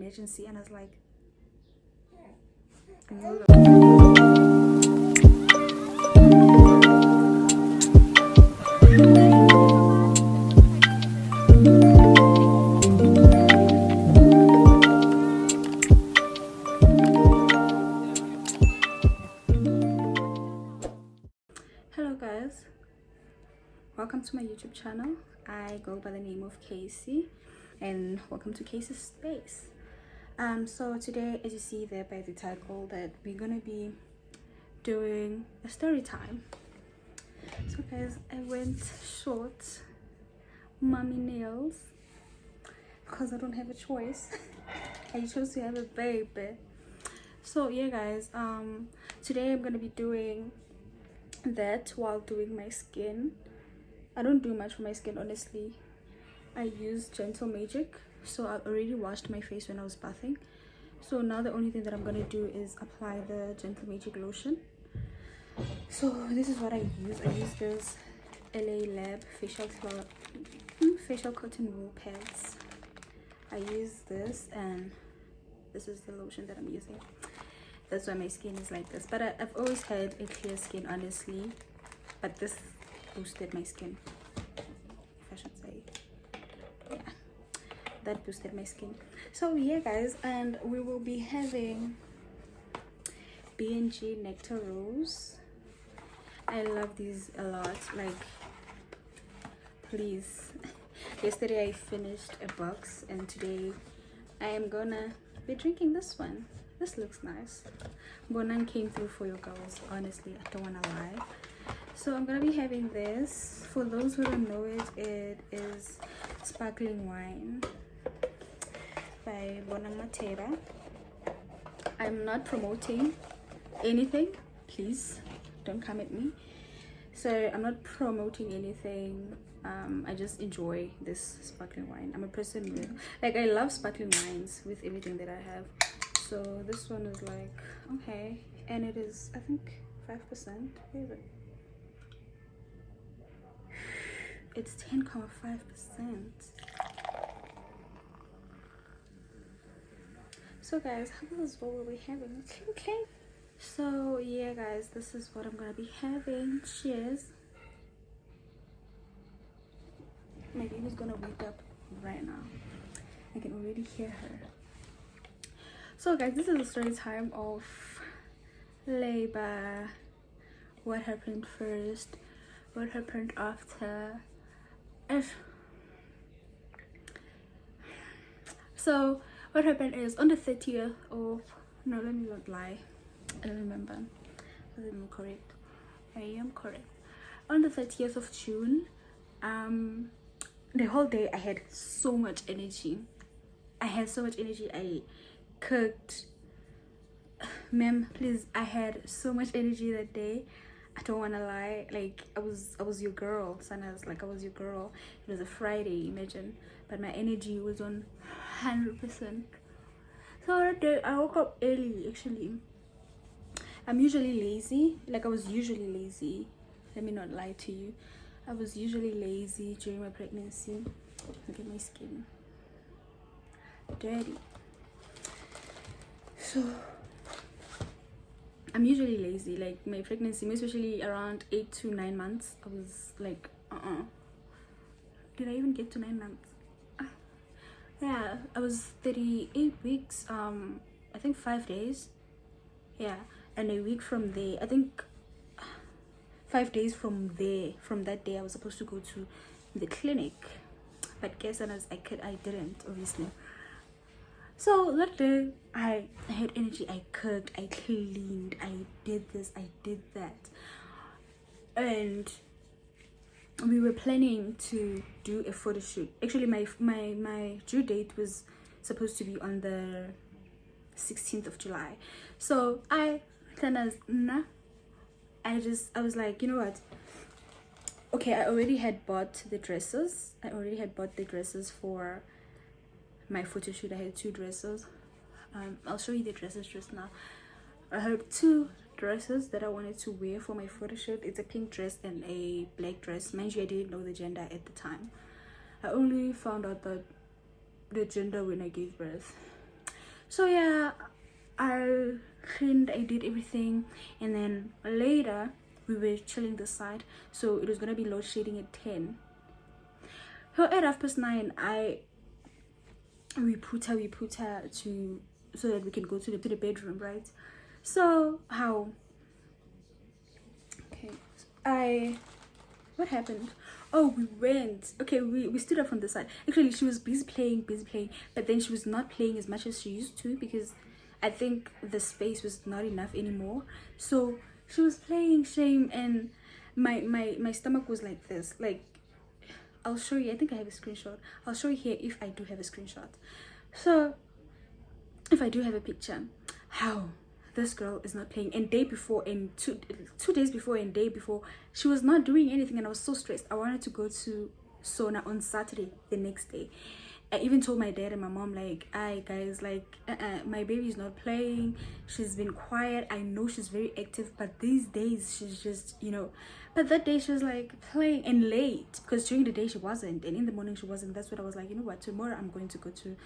agency, and I was like, hello guys, welcome to my YouTube channel. I go by the name of Casey, and welcome to Casey's Space. So today, as you see there by the title, that we're gonna be doing a story time. So guys, I went short mommy nails because I don't have a choice. I chose to have a baby. So yeah guys, today I'm gonna be doing that while doing my skin. I don't do much for my skin, honestly. I use Gentle Magic, so I already washed my face when I was bathing. So now the only thing that I'm gonna do is apply the Gentle Magic lotion. So this is what I use. I use this LA Lab facial cotton wool pads. I use this, and this is the lotion that I'm using. That's why my skin is like this. But I've always had a clear skin, honestly, but this boosted my skin, if I should say. Yeah, that boosted my skin. So yeah guys, and we will be having B&G Nectar Rose. I love these a lot, like, please. Yesterday I finished a box, and today I am gonna be drinking this one. This looks nice. Bonan came through for your girls, honestly, I don't wanna lie. So I'm gonna be having this. For those who don't know it, it is sparkling wine by Bonang Matera. I'm not promoting anything, please don't come at me. So I'm not promoting anything. I just enjoy this sparkling wine. I'm a person with, like, I love sparkling wines with everything that I have. So this one is like, okay, and it is, I think, 5%. Where is it? It's 10.5%. So guys, this is what we'll be having. Okay. So yeah guys, this is what I'm gonna be having. Cheers. My baby's gonna wake up right now. I can already hear her. So guys, this is a story time of labor. What happened first, what happened after. So what happened is, on the 30th of, no, let me not lie, I don't remember. I am correct. I am correct. On the 30th of June, the whole day I had so much energy. I cooked. Ma'am, please, I had so much energy that day. I don't wanna lie, like, I was your girl, Sana's, like, I was your girl. It was a Friday, imagine, but my energy was on 100%. So that day I woke up early. Actually, I'm usually lazy, like, I was usually lazy, let me not lie to you. I was usually lazy during my pregnancy. Look at my skin, dirty. So I'm usually lazy, like, my pregnancy, especially around 8 to 9 months, I was like, did I even get to 9 months? Yeah, I was 38 weeks, I think 5 days, yeah, and a week from there, I think 5 days from there, from that day I was supposed to go to the clinic, but guess what, I didn't, obviously. So that day I had energy, I cooked, I cleaned, I did this, I did that, and we were planning to do a photo shoot. Actually, my due date was supposed to be on the 16th of July. So I was like, you know what, okay, I already had bought the dresses. For my photo shoot. I had 2 dresses. I'll show you the dresses just now. I had 2 dresses that I wanted to wear for my photo shoot. It's a pink dress and a black dress. Mind you, I didn't know the gender at the time. I only found out that the gender when I gave birth. So yeah, I cleaned, I did everything, and then later we were chilling the side, so it was gonna be load shedding at 10. So at 9:30, we put her to, so that we can go to the bedroom, right? So how, okay, what happened? Oh, we went, okay, we stood up from the side. Actually, she was busy playing, but then she was not playing as much as she used to, because I think the space was not enough anymore. So she was playing shame, and my stomach was like this. Like, I'll show you, I think I have a screenshot. I'll show you here if I do have a screenshot. So if I do have a picture, how this girl is not playing, and day before, and two days before and day before, she was not doing anything, and I was so stressed. I wanted to go to sauna on Saturday, the next day. I even told my dad and my mom, like, "Hi guys, like, my baby's not playing. She's been quiet. I know she's very active, but these days she's just, you know." But that day she was like playing, and late, because during the day she wasn't, and in the morning she wasn't. That's what I was like, you know what? Tomorrow I'm going to go to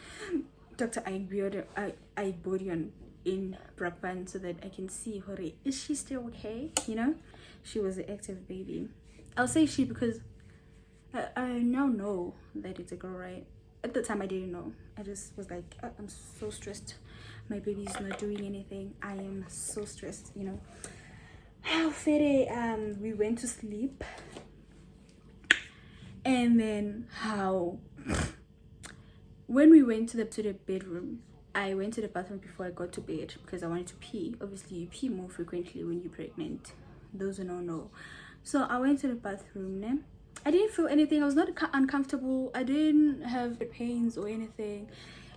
Dr. Aibodian in Brakpan, so that I can see her. Is she still okay? You know, she was an active baby. I'll say she because I now know that it's a girl, right? At the time I didn't know. I just was like, oh, I'm so stressed. My baby's not doing anything. I am so stressed, you know. How Fede, we went to sleep, and then how when we went to the bedroom, I went to the bathroom before I got to bed because I wanted to pee. Obviously you pee more frequently when you're pregnant, those who don't know. So I went to the bathroom, né? I didn't feel anything. I was not uncomfortable. I didn't have pains or anything.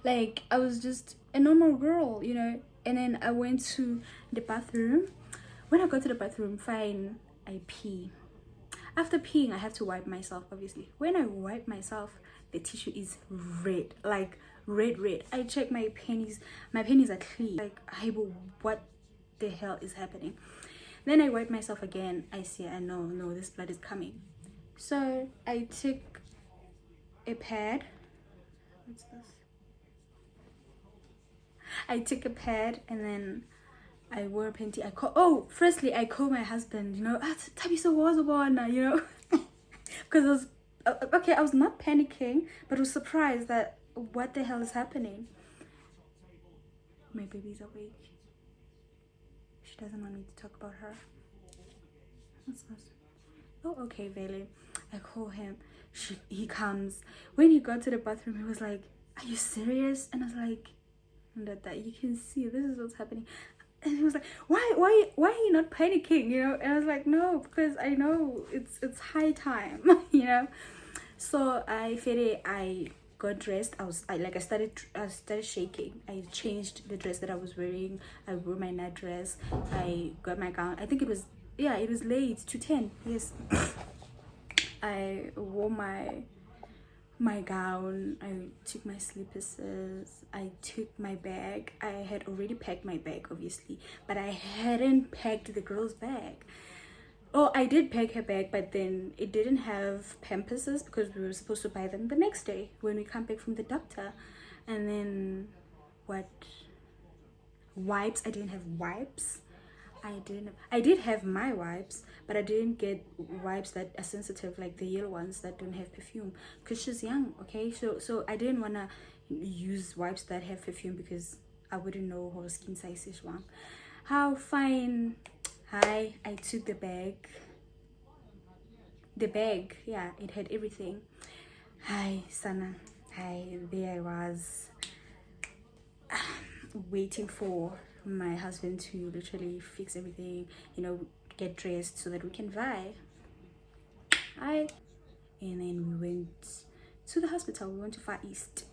Like, I was just a normal girl, you know. And then I went to the bathroom. When I got to the bathroom, fine, I pee. After peeing, I have to wipe myself, obviously. When I wipe myself, the tissue is red, like red. I check my panties. My panties are clean. Like, what the hell is happening? Then I wipe myself again. I see, I know, no, this blood is coming. So I took a pad. What's this? I took a pad, and then I wore a panty. Firstly, I called my husband, you know, Tabiso was one, you know, because I was, okay, I was not panicking, but I was surprised that what the hell is happening. My baby's awake. She doesn't want me to talk about her. What's this? Oh, okay, Vele. I call him. He comes. When he got to the bathroom, he was like, "Are you serious?" And I was like, that you can see this is what's happening. And he was like, why are you not panicking, you know? And I was like, no, because I know it's high time, you know. So I got dressed. I started shaking. I changed the dress that I was wearing. I wore my night dress. I got my gown. I think it was late to 10. Yes. I wore my gown. I took my slippers. I took my bag. I had already packed my bag, obviously, but I hadn't packed the girl's bag. Oh, I did pack her bag, but then it didn't have Pamperses because we were supposed to buy them the next day when we come back from the doctor. And then what? Wipes. I didn't have wipes. I did have my wipes, but I didn't get wipes that are sensitive, like the yellow ones that don't have perfume, because she's young. Okay, so I didn't want to use wipes that have perfume because I wouldn't know her skin size is wrong. How fine. I took the bag, yeah, it had everything. Hi Sana. There I was waiting for my husband to literally fix everything, you know, get dressed so that we can vie. And then we went to the hospital. We went to Far East,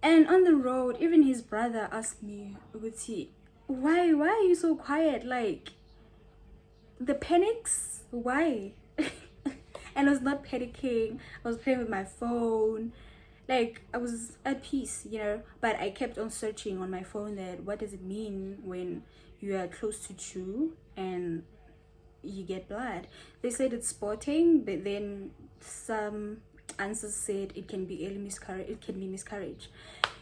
and on the road, even his brother asked me, Uguti, why are you so quiet? Like, the panics, why? And I was not panicking. I was playing with my phone. Like, I was at peace, you know. But I kept on searching on my phone that what does it mean when you are close to chew and you get blood. They said it's spotting, but then some answers said it can be early miscarriage. It can be miscarriage.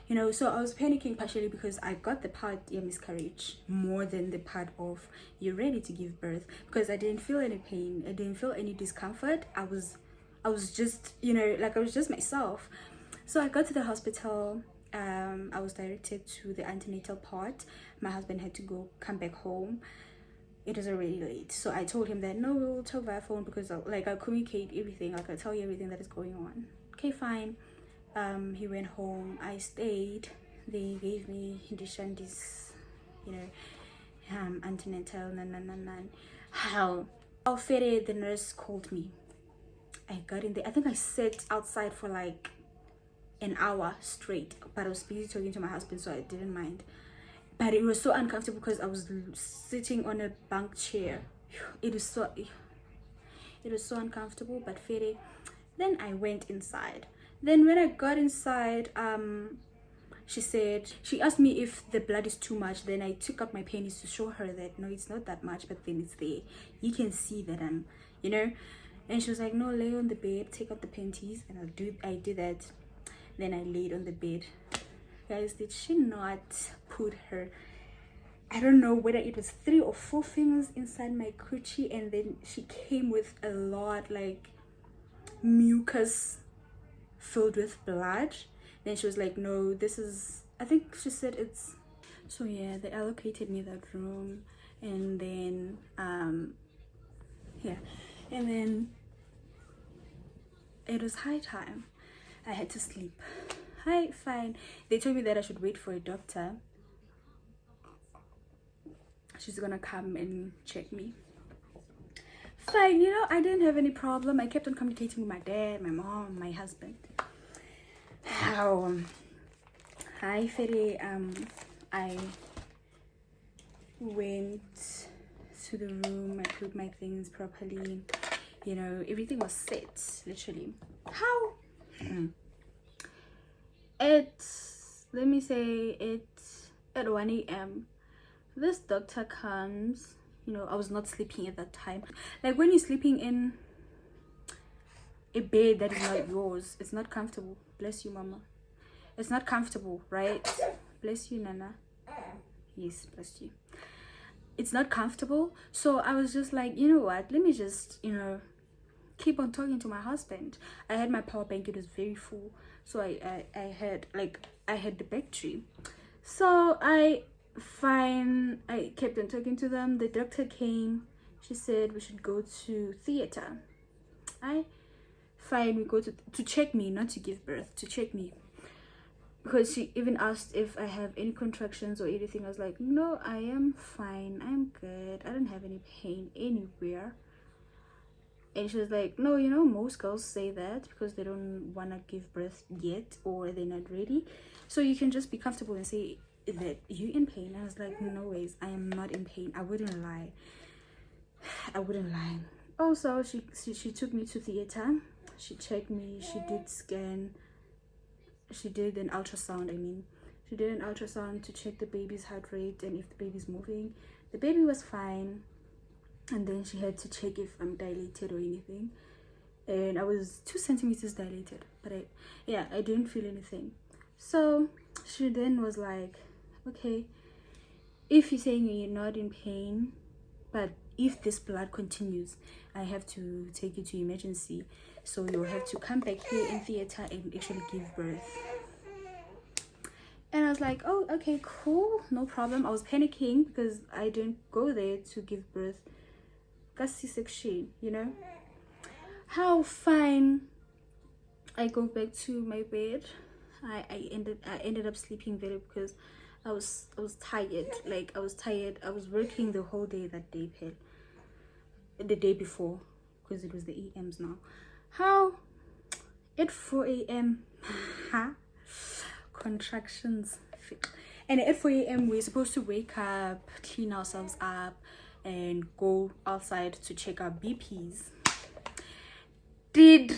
you know. So I was panicking partially because I got the part miscarriage more than the part of you're ready to give birth, because I didn't feel any pain, I didn't feel any discomfort. I was just, you know, like I was just myself. So I got to the hospital. I was directed to the antenatal part. My husband had to come back home. It was already late, so I told him that no, we'll talk via phone, because I'll communicate everything, like I'll tell you everything that is going on. Okay, fine. He went home. I stayed. They gave me this, you know, antenatal how fitted. The nurse called me. I got in there. I think I sat outside for like an hour straight, but I was busy talking to my husband, so I didn't mind. But it was so uncomfortable because I was sitting on a bunk chair. It was so uncomfortable, but fitted. Then I went inside. Then when I got inside, she asked me if the blood is too much. Then I took out my panties to show her that no, it's not that much, but then it's there. You can see that I'm, you know. And she was like, no, lay on the bed, take out the panties. And I did that. Then I laid on the bed. Guys, did she not put her, I don't know whether it was 3 or 4 fingers inside my coochie, and then she came with a lot, like mucus filled with blood. Then she was like, no, this is, I think she said it's, so yeah, they allocated me that room. And then yeah, and then it was high time. I had to sleep. Hi, fine. They told me that I should wait for a doctor. She's gonna come and check me. Fine, you know, I didn't have any problem. I kept on communicating with my dad, my mom, my husband. How hi Fede, I went to the room, I put my things properly, you know, everything was set, literally. How let me say it's at 1 a.m. this doctor comes. You know, I was not sleeping at that time. Like when you're sleeping in a bed that is not yours, it's not comfortable. Bless you, mama. It's not comfortable, right? Bless you, Nana. Yes, bless you. It's not comfortable. So I was just like, you know what, let me just, you know, keep on talking to my husband. I had my power bank, it was very full, so I had the battery. So I kept on talking to them. The doctor came. She said we should go to theater. We go to check me, not to give birth, to check me, because she even asked if I have any contractions or anything. I was like, no, I am fine, I'm good, I don't have any pain anywhere. And she was like, no, you know, most girls say that because they don't want to give birth yet, or they're not ready, so you can just be comfortable and say that you're in pain. I was like, no ways, I am not in pain. I wouldn't lie. Also, she took me to theater. She checked me, she did scan, she did an ultrasound. She did an ultrasound to check the baby's heart rate and if the baby's moving. The baby was fine. And then she had to check if I'm dilated or anything, and I was 2 centimeters dilated, but I didn't feel anything. So she then was like, okay, if you're saying you're not in pain, but if this blood continues, I have to take you to emergency, so you'll have to come back here in theater and actually give birth. And I was like, oh, okay, cool, no problem. I was panicking because I didn't go there to give birth. Got C-section, you know. How fine. I go back to my bed. I ended up sleeping there because I was tired. Like I was tired. I was working the whole day that day, the day before, because it was the EMs now. How at 4 a.m. contractions, and at 4 a.m. we're supposed to wake up, clean ourselves up, and go outside to check our BPs. Did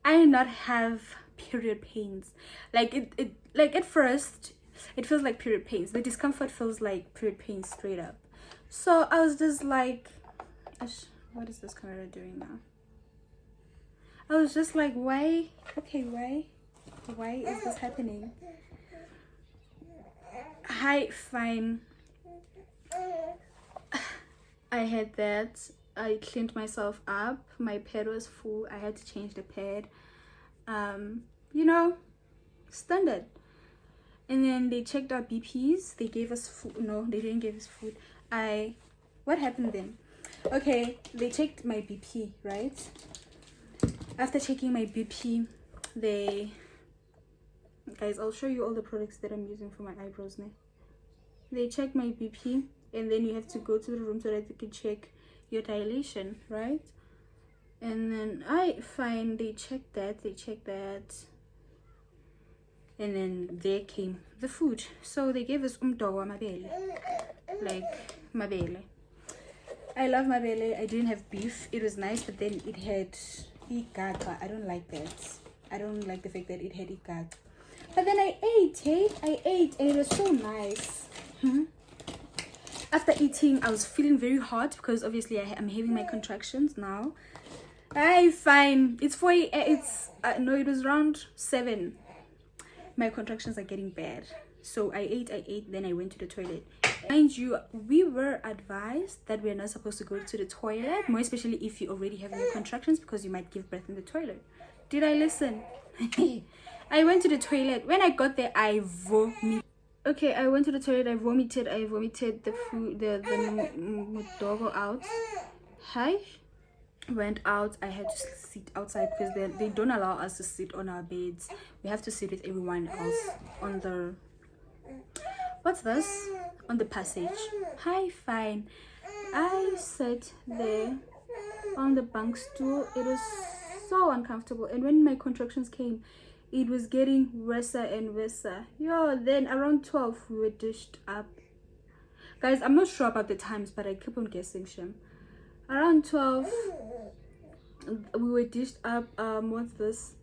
I not have period pains? Like it like at first it feels like period pains. The discomfort feels like period pains straight up. So I was just like, what is this camera doing now? I was just like, why is this happening? Hi, fine. I had that. I cleaned myself up. My pad was full. I had to change the pad. You know, standard. And then they checked our BPs. They gave us food. No, they didn't give us food. What happened then? Okay, they checked my BP, right? After checking my BP, guys, I'll show you all the products that I'm using for my eyebrows now. They check my BP, and then you have to go to the room so that they can check your dilation, right? And then they checked that, and then there came the food. So they gave us umdogo mabele, like mabele. I love mabele. I didn't have beef. It was nice, but then it had igaga. I don't like that. I don't like the fact that it had igaga. But then I ate, and it was so nice. After eating, I was feeling very hot because obviously I'm having my contractions now. Fine. It's 4. No, it was around 7. My contractions are getting bad. So I ate, then I went to the toilet. Mind you, we were advised that we're not supposed to go to the toilet, more especially if you already have your contractions, because you might give birth in the toilet. Did I listen? I went to the toilet. When I got there, I vomited. Okay, I went to the toilet. I vomited the food, the mudogo out. Hi. Went out. I had to sit outside because they don't allow us to sit on our beds. We have to sit with everyone else on the, what's this, on the passage. Hi, fine. I sat there on the bunk stool. It was so uncomfortable, and when my contractions came, it was getting worse and worse. Then around 12 we were dished up. Guys, I'm not sure about the times, but I keep on guessing, Shem. Around 12 we were dished up. What's this?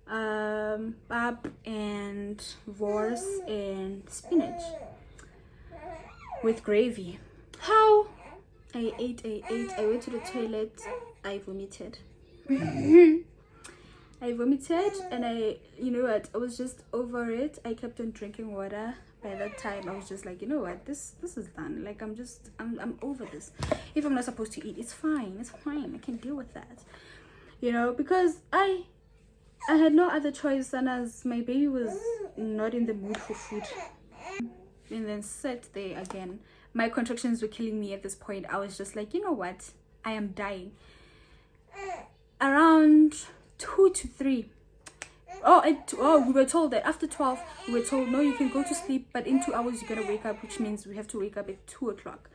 Pap and wors and spinach with gravy. How? I ate. I went to the toilet. I vomited. I vomited, and you know what, I was just over it. I kept on drinking water. By that time, I was just like, you know what, this is done. Like, I'm over this. If I'm not supposed to eat, it's fine. I can deal with that, you know, because I had no other choice than as my baby was not in the mood for food. And then sat there again. My contractions were killing me at this point. I was just like, you know what, I am dying. Around 2 to 3. We were told that after 12, we were told, no, you can go to sleep, but in 2 hours you're gonna wake up, which means we have to wake up at 2 o'clock.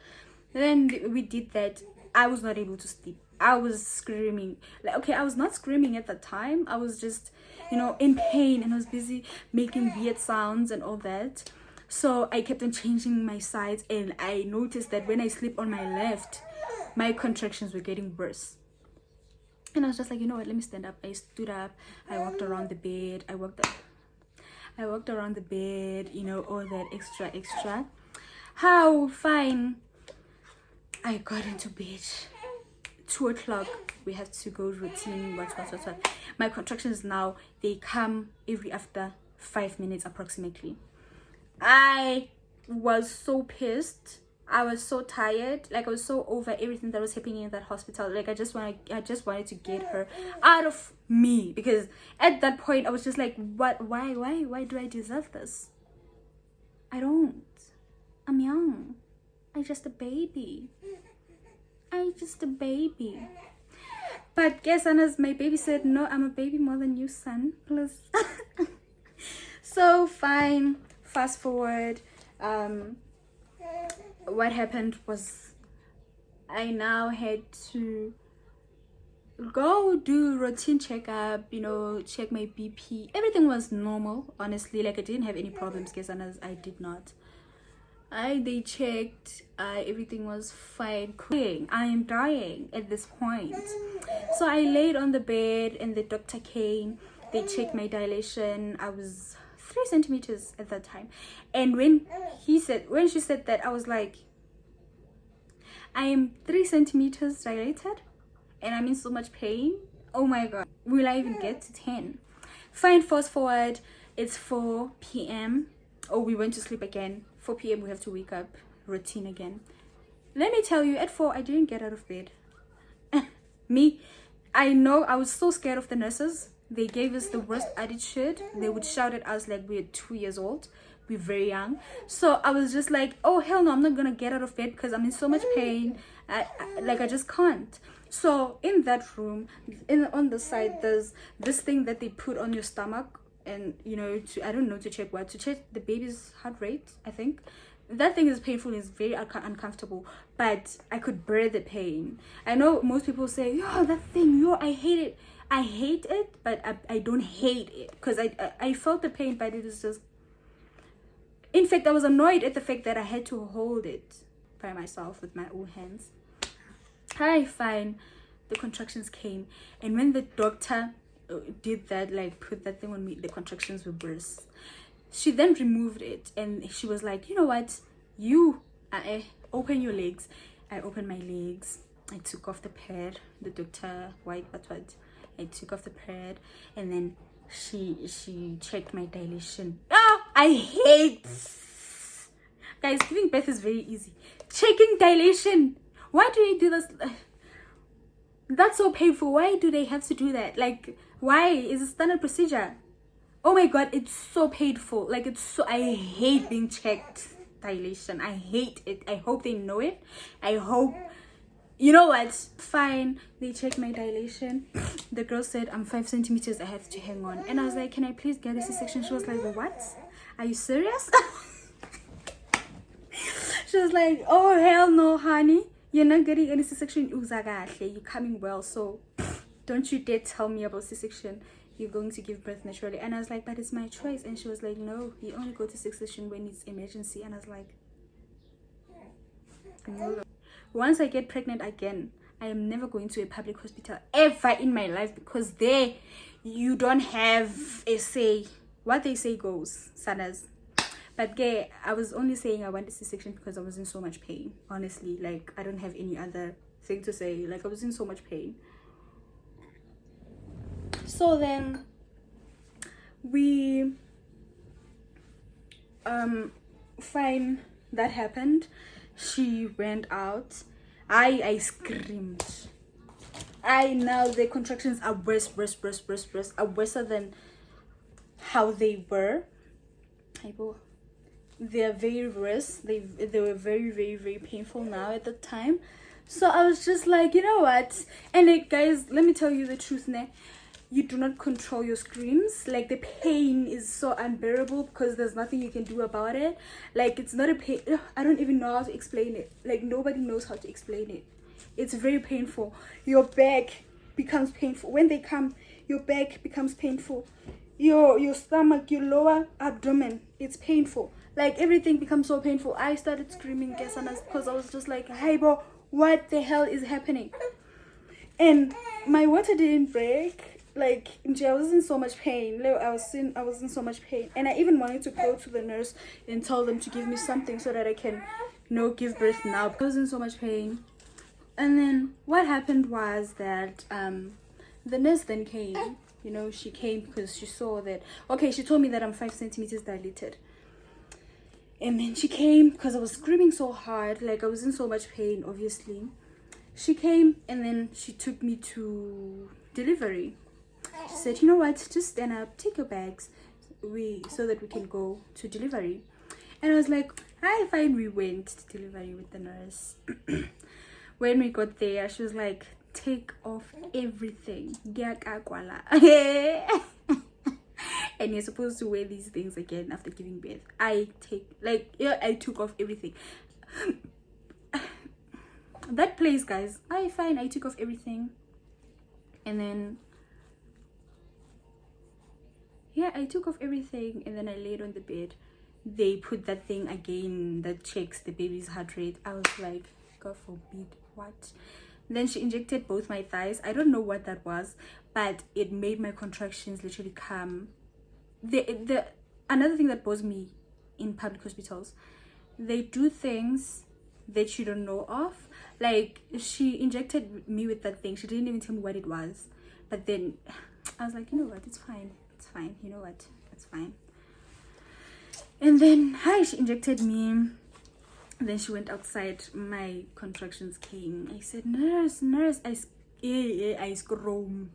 Then we did that. I was not able to sleep. I was screaming. Like, okay, I was not screaming at the time. I was just, you know, in pain, and I was busy making weird sounds and all that. So I kept on changing my sides, and I noticed that when I sleep on my left, my contractions were getting worse. And I was just like, you know what, let me stand up. I stood up. I walked around the bed. I walked around the bed, you know, all that extra. How? Fine. I got into bed. 2 o'clock. We have to go routine. What. My contractions now, they come every after 5 minutes approximately. I was so pissed. I was so tired. Like, I was so over everything that was happening in that hospital. Like, I just wanted to get her out of me, because at that point I was just like, what? Why do I deserve this? I don't. I'm young. I'm just a baby. But guess, Anna's, my baby said, no, I'm a baby more than you, son. Please. So fine. Fast forward. What happened was, I now had to go do routine checkup, you know, check my BP. Everything was normal, honestly. Like, I didn't have any problems, guys, and as I did not. They checked, everything was fine. I am dying at this point. So I laid on the bed, and the doctor came. They checked my dilation. I was 3 centimeters at that time, and when she said that, I was like, I am 3 centimeters dilated, and I'm in so much pain. Oh my god, will I even get to 10? Fine. Fast forward, it's 4 p.m. Oh, we went to sleep again. 4 p.m. we have to wake up. Routine again. Let me tell you, at 4 I didn't get out of bed. Me, I know, I was so scared of the nurses. They gave us the worst attitude. They would shout at us like we were 2 years old. We're very young. So I was just like, oh hell no, I'm not gonna get out of bed because I'm in so much pain. I just can't. So in that room, on the side, there's this thing that they put on your stomach, and you know, I don't know, to check what, to check the baby's heart rate, I think. That thing is painful, it's very uncomfortable, but I could bear the pain. I know most people say, yo, that thing, yo, I hate it. I hate it, but I don't hate it, because I felt the pain, but it was just, in fact, I was annoyed at the fact that I had to hold it by myself with my own hands. Alright, fine. The contractions came, and when the doctor did that, like put that thing on me, the contractions were worse. She then removed it, and she was like, you know what, you open your legs. I opened my legs. I took off the pad. The doctor wiped what I took off the pad, and then she checked my dilation. I hate, guys, giving birth is very easy. Checking dilation, why do they do this? That's so painful. Why do they have to do that? Like, why? Is a standard procedure. Oh my god, it's so painful. Like, it's so, I hate being checked dilation. I hate it. I hope they know it. I hope, you know what, fine, they checked my dilation. The girl said I'm 5 centimeters, I have to hang on. And I was like, can I please get a C-section? She was like, what, are you serious? She was like, oh hell no, honey, you're not getting any C-section. You're coming well, so don't you dare tell me about C-section. You're going to give birth naturally. And I was like, but it's my choice. And she was like, no, you only go to C-section when it's emergency. And I was like, no. Once I get pregnant again, I am never going to a public hospital ever in my life, because there you don't have a say. What they say goes, Sanas. But gay, I was only saying I wanted C-section because I was in so much pain. Honestly, like, I don't have any other thing to say. Like, I was in so much pain. So then we fine, that happened. She went out. I screamed. Now the contractions are worse, are worse than how they were. They are very worse. They were very painful now at the time. So I was just like, you know what? And like, guys, let me tell you the truth, ne? You do not control your screams. Like, the pain is so unbearable because there's nothing you can do about it. Like, it's not a pain. I don't even know how to explain it. Like, nobody knows how to explain it. It's very painful. Your back becomes painful. When they come, your back becomes painful. Your stomach, your lower abdomen, it's painful. Like, everything becomes so painful. I started screaming because I was just like, hey bro, what the hell is happening? And my water didn't break. Like, I was in so much pain. I was in so much pain, and I even wanted to go to the nurse and tell them to give me something so that I can, you know, give birth now. I was in so much pain. And then what happened was that the nurse then came. You know, she came because she saw that, okay, she told me that I'm 5 centimeters dilated. And then she came because I was screaming so hard. Like, I was in so much pain, obviously. She came, and then she took me to delivery. She said, you know what, just stand up, take your bags, so that we can go to delivery. And I was like, hi, fine. We went to delivery with the nurse. When we got there, she was like, take off everything. And you're supposed to wear these things again after giving birth. I took off everything. That place, guys, I took off everything. And then I took off everything, and then I laid on the bed. They put that thing again that checks the baby's heart rate. I was like, God forbid, what? Then she injected both my thighs. I don't know what that was, but it made my contractions literally come. Another thing that bothers me in public hospitals, they do things that you don't know of. Like, she injected me with that thing. She didn't even tell me what it was. But then I was like, you know what, it's fine, you know what, it's fine. And then hi, she injected me. And then she went outside. My contractions came. I said, nurse, I scream.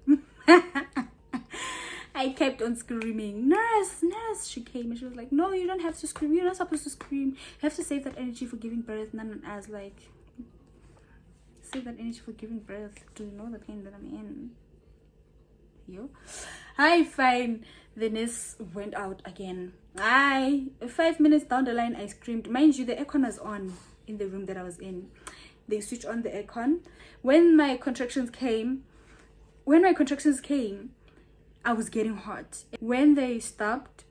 I kept on screaming, nurse. She came and she was like, no, you don't have to scream. You're not supposed to scream. You have to save that energy for giving birth. And I was like, save that energy for giving birth. Do you know the pain that I'm in? Hi, fine. The nurse went out again. 5 minutes down the line, I screamed. Mind you, the aircon was on in the room that I was in. They switched on the aircon. When my contractions came, I was getting hot. When they stopped,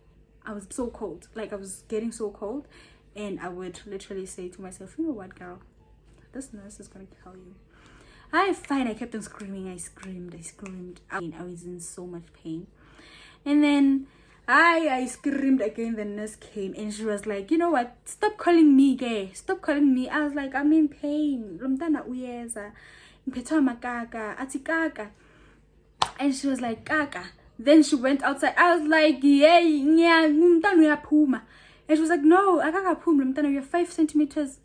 I was so cold. Like, I was getting so cold. And I would literally say to myself, you know what, girl? This nurse is gonna kill you. Fine. I kept on screaming. I screamed. I was in so much pain. And then I screamed again. The nurse came and she was like, you know what? Stop calling me gay. Stop calling me. I was like, I'm in pain. And she was like, Kaka. Then she went outside. I was like, yay, and she was like, no, you're 5 centimeters.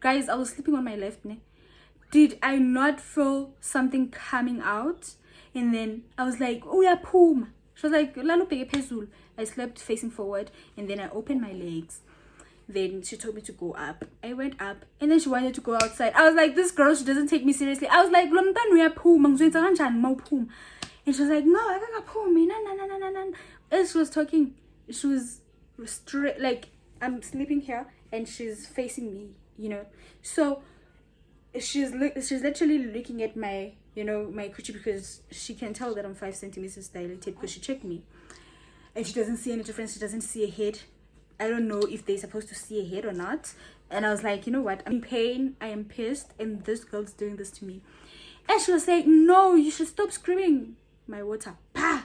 Guys, I was sleeping on my left knee. Did I not feel something coming out? And then I was like, oh yeah, puma. She was like, I slept facing forward and then I opened my legs. Then she told me to go up. I went up and then she wanted to go outside. I was like, this girl, she doesn't take me seriously. I was like, and she was like, no, I can't puma. As she was talking, she was straight, like, I'm sleeping here and she's facing me, you know. So she's literally looking at my, you know, my coochie, because she can tell that I'm 5 centimeters dilated because she checked me and she doesn't see any difference. She doesn't see a head. I don't know if they're supposed to see a head or not. And I was like, you know what, I'm in pain, I am pissed, and this girl's doing this to me. And she was saying, no, you should stop screaming. My water, pa,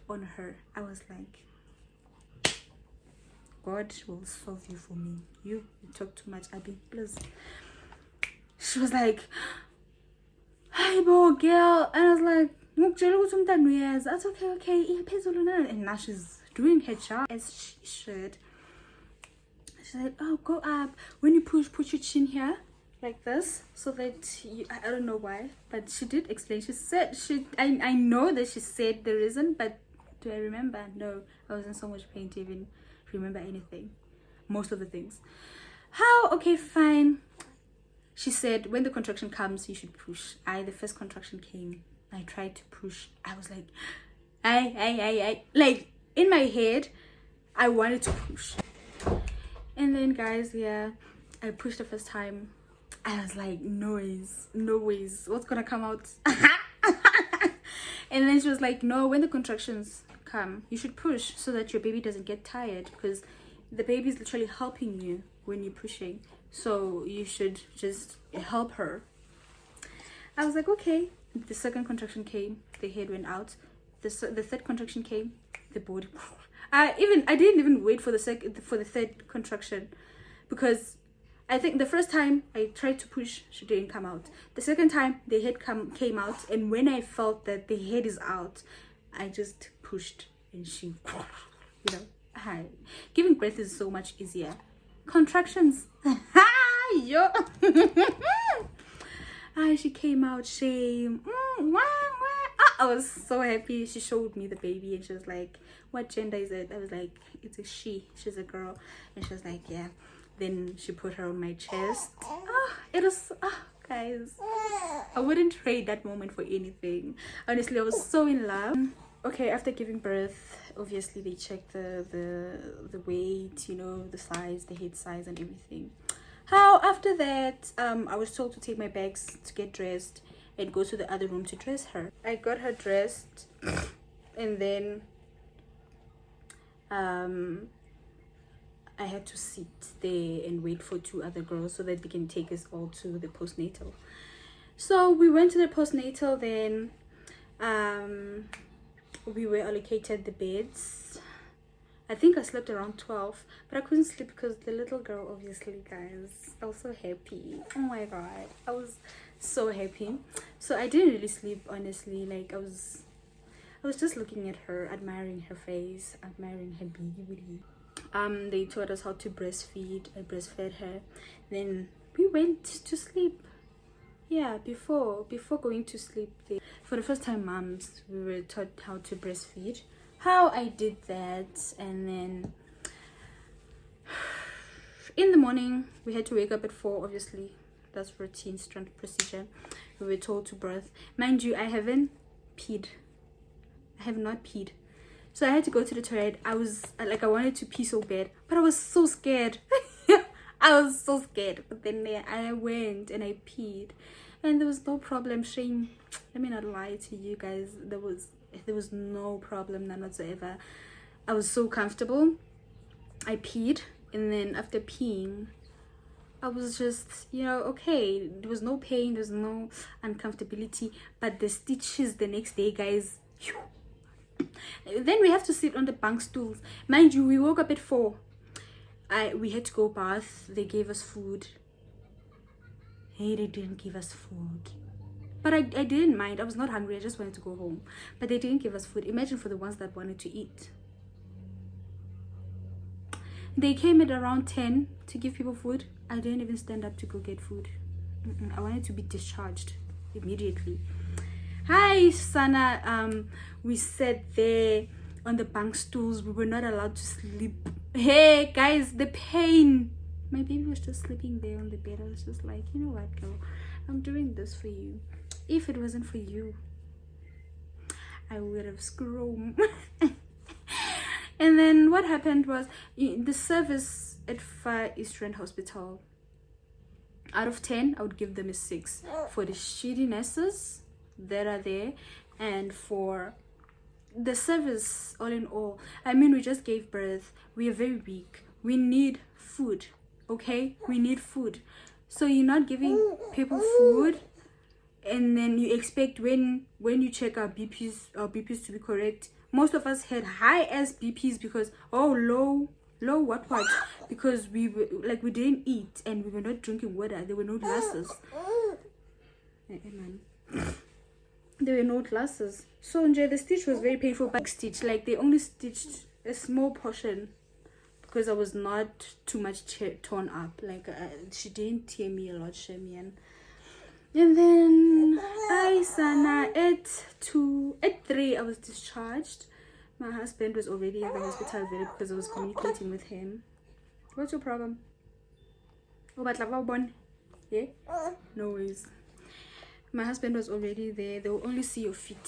on her. I was like, God will solve you for me. You talk too much, Abby, please. She was like, hi, boy, girl. And I was like, that's okay. And now she's doing her job as she should. She's like, oh, go up. When you push, put your chin here like this, so that you, I don't know why, but she did explain. She said, I know that she said the reason, but do I remember? No, I was in so much pain to even remember anything, most of the things. How? Okay, fine. She said, when the contraction comes, you should push. The first contraction came, I tried to push. I was like, I like, in my head, I wanted to push. And then, guys, yeah, I pushed the first time. I was like, noise, what's gonna come out? And then she was like, no, when the contractions come, you should push so that your baby doesn't get tired, because the baby is literally helping you when you're pushing, so you should just help her. I was like, okay. The second contraction came, the head went out. The third contraction came, the body. I didn't even wait for the third contraction, because I think the first time I tried to push, she didn't come out. The second time, the head came out, and when I felt that the head is out, I just pushed, and she, you know, hi. Giving birth is so much easier. Contractions, yo. She came out, shame. I was so happy. She showed me the baby and she was like, what gender is it? I was like, it's a she. She's a girl. And she was like, yeah. Then she put her on my chest. It was, guys, I wouldn't trade that moment for anything. Honestly, I was so in love. Okay, after giving birth, obviously they check the weight, you know, the size, the head size and everything. How after that, I was told to take my bags to get dressed and go to the other room to dress her. I got her dressed and then I had to sit there and wait for 2 other girls so that they can take us all to the postnatal. So we went to the postnatal. Then we were allocated the beds. I think I slept around 12, but I couldn't sleep because the little girl, obviously, guys, I was so happy. Oh my god, I was so happy. So I didn't really sleep, honestly. Like, I was just looking at her, admiring her face, admiring her beauty. They taught us how to breastfeed. I breastfed her. Then we went to sleep. Yeah, before going to sleep, for the first time moms, we were taught how to breastfeed. How I did that, and then in the morning we had to wake up at 4. Obviously, that's routine standard procedure. We were told to birth. Mind you, I haven't peed. I have not peed. So I had to go to the toilet. I was like, I wanted to pee so bad, but I was so scared. I was so scared. But then I went and I peed, and there was no problem. Shame. Let me not lie to you guys. There was no problem, none whatsoever. I was so comfortable. I peed, and then after peeing, I was just, okay. There was no pain. There was no uncomfortability. But the stitches the next day, guys. Phew. Then we have to sit on the bunk stools. Mind you, we woke up at 4. We had to go bath. They gave us food. Hey, they didn't give us food. But I didn't mind. I was not hungry. I just wanted to go home. But they didn't give us food. Imagine for the ones that wanted to eat. They came at around 10 to give people food. I didn't even stand up to go get food. I wanted to be discharged immediately. Hi, Sana. We sat there on the bunk stools. We were not allowed to sleep. Hey, guys, the pain. My baby was just sleeping there on the bed. I was just like, you know what, girl? I'm doing this for you. If it wasn't for you, I would have screamed. And then what happened was, the service at Far Eastern Hospital, out of 10, I would give them a 6 for the shitty nurses that are there, and for the service all in all. I mean, we just gave birth. We are very weak. We need food. Okay, we need food. So you're not giving people food, and then you expect when you check our BPs to be correct. Most of us had high ass BPs because low what because we were like, we didn't eat and we were not drinking water. There were no glasses. There were no glasses. So the stitch was very painful. But stitch, like, they only stitched a small portion because I was not too much torn up. Like, she didn't tear me a lot, Shemian. And then at 3 I was discharged. My husband was already in the hospital because I was communicating with him. What's your problem? Yeah? No worries. My husband was already there. They will only see your feet.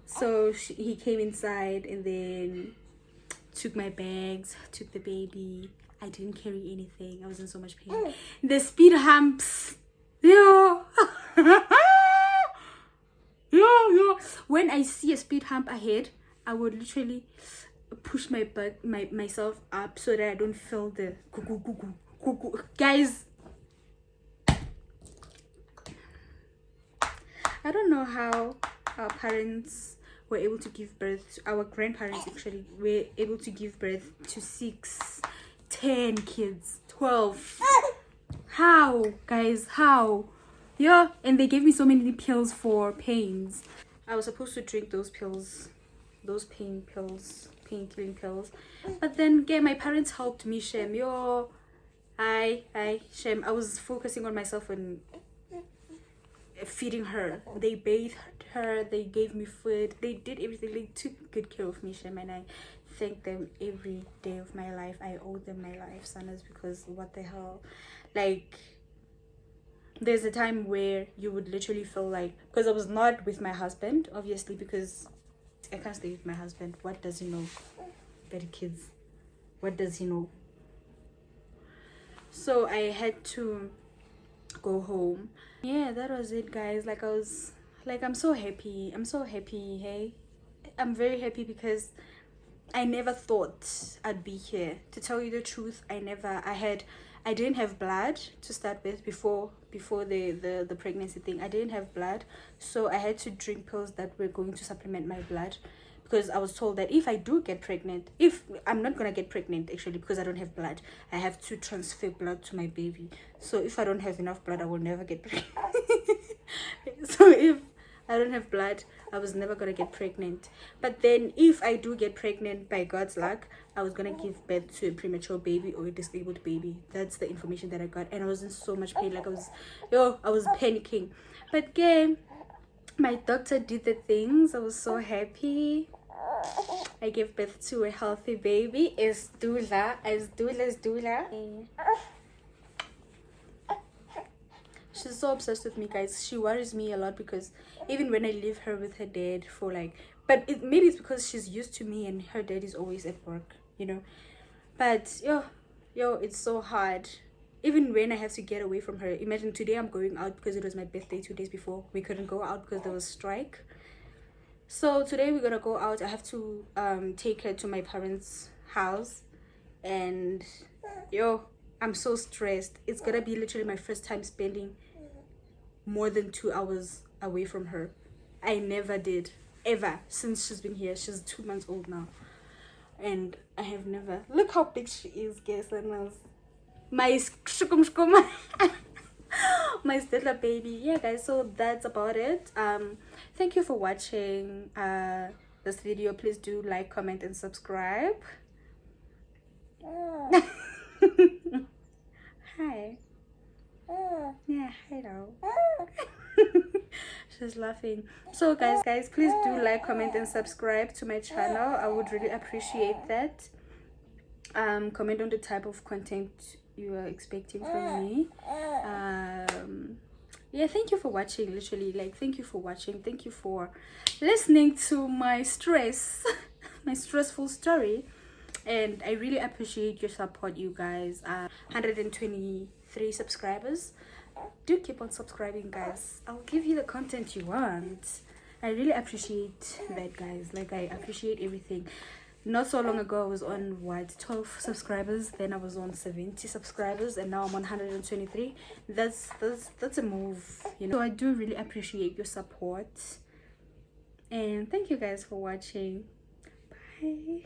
So he came inside and then took my bags, took the baby. I didn't carry anything. I was in so much pain. The speed humps. Yeah. Yeah. When I see a speed hump ahead, I would literally push myself up so that I don't feel the guys. I don't know how our parents were able to give birth. Our grandparents actually were able to give birth to 6, 10 kids, 12. How, guys? How? Yeah, and they gave me so many pills for pains. I was supposed to drink those pills, those painkilling pills. But then again, my parents helped me, Shem. Shem. I was focusing on myself and feeding her. They bathed her, they gave me food, they did everything. They took good care of me, Shem, and I thank them every day of my life. I owe them my life, Sanas, because what the hell, like, there's a time where you would literally feel like, because I was not with my husband, obviously, because I can't stay with my husband. What does he know about kids? What does he know? So I had to go home. Yeah, that was it, guys. Like, I was like, I'm so happy. Hey, I'm very happy because I never thought I'd be here. To tell you the truth, I didn't have blood to start with before the pregnancy thing. I didn't have blood, so I had to drink pills that were going to supplement my blood, because I was told that if I do get pregnant, if I'm not gonna get pregnant actually, because I don't have blood, I have to transfer blood to my baby. So if I don't have enough blood, I will never get pregnant. So if I don't have blood, I was never gonna get pregnant. But then if I do get pregnant, by God's luck, I was gonna give birth to a premature baby or a disabled baby. That's the information that I got, and I was in so much pain. Like I was panicking. But again, my doctor did the things. I was so happy. I gave birth to a healthy baby. As doula. She's so obsessed with me, guys. She worries me a lot, because even when I leave her with her dad for like, but maybe it's because she's used to me and her dad is always at work, you know. But yo, it's so hard. Even when I have to get away from her. Imagine today I'm going out because it was my birthday 2 days before. We couldn't go out because there was strike. So today we're gonna go out. I have to take her to my parents' house, and I'm so stressed. It's gonna be literally my first time spending more than 2 hours away from her. I never did, ever, since she's been here. She's 2 months old now, and I have never. Look how big she is, guys. My shkum my Stella baby. Yeah, guys, so that's about it. Thank you for watching this video. Please do like, comment, and subscribe. Hi. Yeah, hello. She's laughing. So guys, please do like, comment, and subscribe to my channel. I would really appreciate that. Comment on the type of content you are expecting from me. Yeah, thank you for watching. Literally, like, thank you for watching. Thank you for listening to my stress my stressful story, and I really appreciate your support, you guys. 123 subscribers. Do keep on subscribing, guys. I'll give you the content you want. I really appreciate that, guys. Like, I appreciate everything. Not so long ago I was on 12 subscribers, then I was on 70 subscribers, and now I'm on 123. That's a move, you know. So I do really appreciate your support, and thank you guys for watching. Bye.